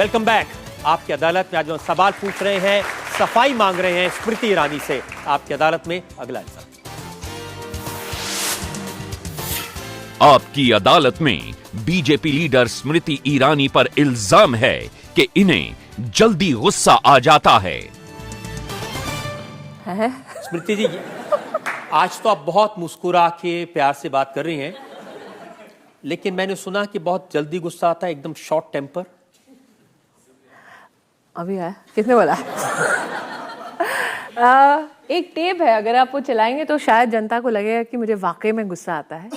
Welcome back. आपकी अदालत में आज हम सवाल पूछ रहे हैं, सफाई मांग रहे हैं स्मृति ईरानी से। आपकी अदालत में अगला हिस्सा। आपकी अदालत में बीजेपी लीडर स्मृति ईरानी पर इल्जाम है कि इन्हें जल्दी गुस्सा आ जाता है। स्मृति जी, आज तो आप बहुत मुस्कुरा के प्यार से बात कर रही हैं, लेकिन मैंने सुना कि बहुत जल्दी गुस्सा आता है, एकदम शॉर्ट टेम्पर। अभी आया, किसने बोला? एक टेप है, अगर आप वो चलाएंगे तो शायद जनता को लगेगा कि मुझे वाकई में गुस्सा आता है।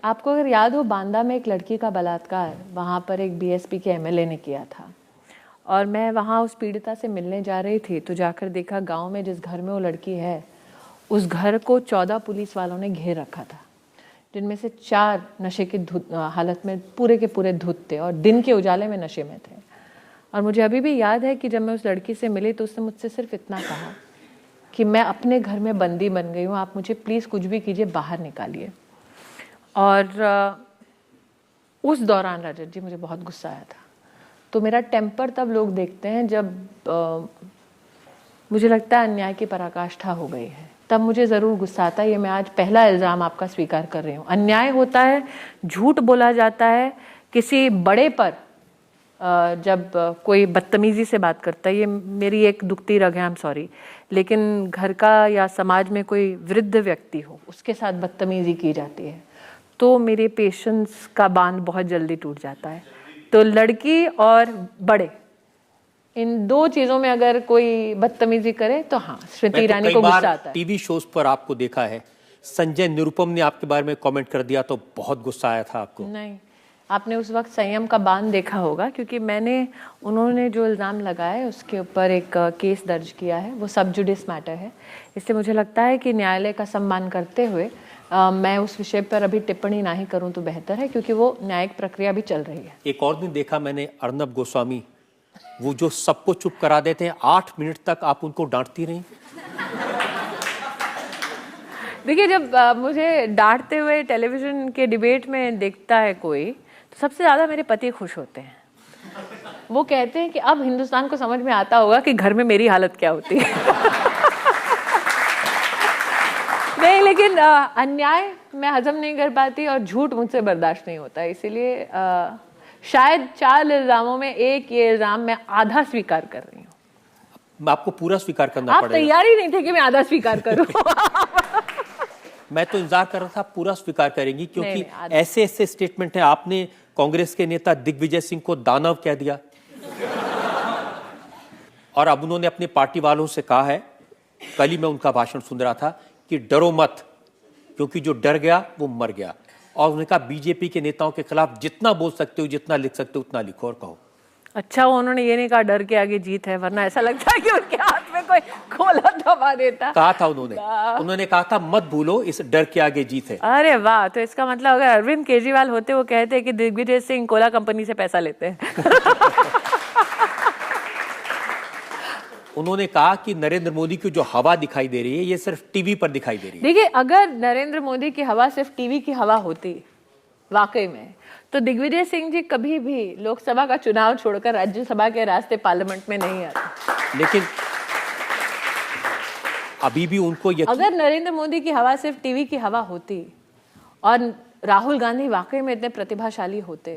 आपको अगर याद हो, बांदा में एक लड़की का बलात्कार वहाँ पर एक बीएसपी के एमएलए ने किया था, और मैं वहाँ उस पीड़िता से मिलने जा रही थी तो जाकर देखा गांव में जिस घर में वो लड़की है, उस घर को 14 पुलिस वालों ने घेर रखा था, जिनमें से 4 नशे की हालत में पूरे के पूरे धुत थे और दिन के उजाले में नशे में थे। और मुझे अभी भी याद है कि जब मैं उस लड़की से मिली तो उसने मुझसे सिर्फ इतना कहा कि मैं अपने घर में बंदी बन गई हूँ, आप मुझे प्लीज़ कुछ भी कीजिए, बाहर निकालिए। और उस दौरान रजत जी मुझे बहुत गुस्सा आया था। तो मेरा टेम्पर तब लोग देखते हैं जब मुझे लगता है अन्याय की पराकाष्ठा हो गई है, तब मुझे ज़रूर गुस्सा आता है। ये मैं आज पहला इल्ज़ाम आपका स्वीकार कर रही हूँ। अन्याय होता है, झूठ बोला जाता है किसी बड़े पर, जब कोई बदतमीज़ी से बात करता है। ये मेरी एक दुखती रग है, आई एम सॉरी, लेकिन घर का या समाज में कोई वृद्ध व्यक्ति हो, उसके साथ बदतमीज़ी की जाती है तो मेरे पेशेंस का बांध बहुत जल्दी टूट जाता है। तो लड़की और बड़े, इन 2 चीजों में अगर कोई बदतमीजी करे तो हाँ, स्मृति ईरानी को गुस्सा आता है। टीवी शोज पर आपको देखा है, संजय निरुपम ने आपके बारे में कमेंट कर दिया तो बहुत गुस्सा आया था आपको? नहीं, आपने उस वक्त संयम का बांध देखा होगा, क्योंकि उन्होंने जो इल्ज़ाम लगाए उसके ऊपर एक केस दर्ज किया है, वो सब जुडिस मैटर है। इससे मुझे लगता है कि न्यायालय का सम्मान करते हुए मैं उस विषय पर अभी टिप्पणी ना ही करूं तो बेहतर है, क्योंकि वो न्यायिक प्रक्रिया भी चल रही है। एक और दिन देखा मैंने, अर्नब गोस्वामी, वो जो सबको चुप करा देते हैं, 8 मिनट तक आप उनको डांटती रही। देखिए, जब मुझे डांटते हुए टेलीविजन के डिबेट में देखता है कोई, तो सबसे ज्यादा मेरे पति खुश होते हैं। वो कहते हैं कि अब हिंदुस्तान को समझ में आता होगा कि घर में मेरी हालत क्या होती है। नहीं, लेकिन अन्याय मैं हजम नहीं कर पाती और झूठ मुझसे बर्दाश्त नहीं होता, इसीलिए शायद 4 इल्जामों में एक ये इल्जाम मैं आधा स्वीकार कर रही हूँ। आपको पूरा स्वीकार करना आप पड़ेगा। तैयार ही नहीं थे कि मैं आधा स्वीकार करूं। मैं तो इंतजार कर रहा था पूरा स्वीकार करेंगी, क्योंकि ऐसे ऐसे स्टेटमेंट है। आपने कांग्रेस के नेता दिग्विजय सिंह को दानव कह दिया, और अब उन्होंने अपने पार्टी वालों से कहा है, कल ही मैं उनका भाषण सुन रहा था, कि डरो मत, क्योंकि जो डर गया वो मर गया। और उन्होंने कहा बीजेपी के नेताओं के खिलाफ जितना बोल सकते हो, जितना लिख सकते हो, उतना लिखो और कहो। अच्छा, उन्होंने ये नहीं कहा डर के आगे जीत है, वरना ऐसा लगता है कि उनके हाथ में कोई गोला दबा देता। कहा था उन्होंने कहा था मत भूलो, इस डर के आगे जीत है। अरे वाह, तो इसका मतलब अगर अरविंद केजरीवाल होते, वो कहते कि दिग्विजय सिंह कोला कंपनी से पैसा लेते हैं। उन्होंने कहा कि नरेंद्र मोदी की जो हवा दिखाई दे रही है, ये सिर्फ टीवी पर दिखाई दे रही है। देखिए, अगर नरेंद्र मोदी की हवा सिर्फ टीवी की हवा होती वाकई में, तो दिग्विजय सिंह जी कभी भी लोकसभा का चुनाव छोड़कर राज्यसभा के रास्ते पार्लियामेंट में नहीं आते। लेकिन अभी भी उनको अगर नरेंद्र मोदी की हवा सिर्फ टीवी की हवा होती और राहुल गांधी वाकई में इतने प्रतिभाशाली होते,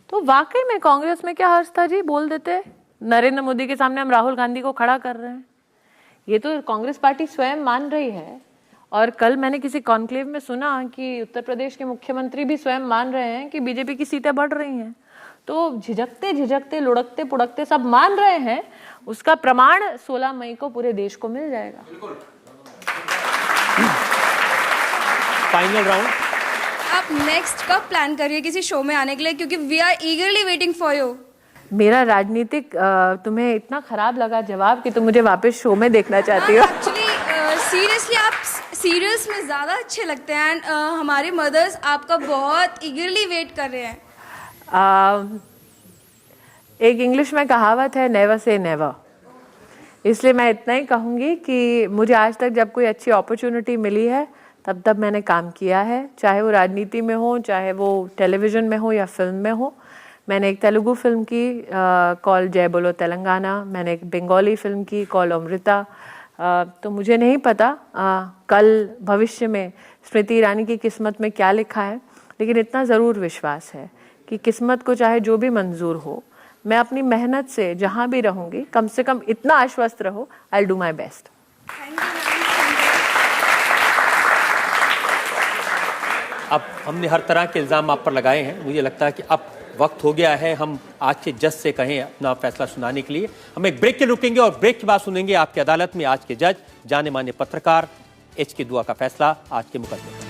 तो वाकई में कांग्रेस में क्या हर्ष था जी, बोल देते नरेंद्र मोदी के सामने हम राहुल गांधी को खड़ा कर रहे हैं। ये तो कांग्रेस पार्टी स्वयं मान रही है, और कल मैंने किसी कॉन्क्लेव में सुना कि उत्तर प्रदेश के मुख्यमंत्री भी स्वयं मान रहे हैं कि बीजेपी की सीटें बढ़ रही हैं। तो झिझकते लुढ़कते पुढ़कते सब मान रहे हैं, उसका प्रमाण 16 मई को पूरे देश को मिल जाएगा। फाइनल राउंड, आप नेक्स्ट कब प्लान करिए किसी शो में आने के लिए, क्योंकि we are eagerly waiting for you. मेरा राजनीतिक तुम्हें इतना खराब लगा जवाब कि तुम मुझे वापस शो में देखना चाहती हो? एक्चुअली सीरियसली आप सीरियस में ज़्यादा अच्छे लगते हैं, एंड हमारे मदर्स आपका बहुत ईगरली वेट कर रहे हैं। एक इंग्लिश में कहावत है, नेवर से नेवर, इसलिए मैं इतना ही कहूँगी कि मुझे आज तक जब कोई अच्छी अपॉर्चुनिटी मिली है तब मैंने काम किया है, चाहे वो राजनीति में हो, चाहे वो टेलीविज़न में हो या फिल्म में हो। मैंने एक तेलुगु फिल्म की कॉल जय बोलो तेलंगाना, मैंने एक बंगाली फिल्म की कॉल अमृता। तो मुझे नहीं पता कल भविष्य में स्मृति ईरानी की किस्मत में क्या लिखा है, लेकिन इतना ज़रूर विश्वास है कि किस्मत को चाहे जो भी मंजूर हो, मैं अपनी मेहनत से जहाँ भी रहूँगी कम से कम इतना आश्वस्त रहो, I will do my best. अब हमने हर तरह के इल्ज़ाम आप पर लगाए हैं, मुझे लगता है कि अब वक्त हो गया है हम आज के जज से कहें अपना फैसला सुनाने के लिए। हम एक ब्रेक के रुकेंगे और ब्रेक के बाद सुनेंगे आपकी अदालत में आज के जज, जाने माने पत्रकार HK दुआ का फैसला आज के मुकदमे।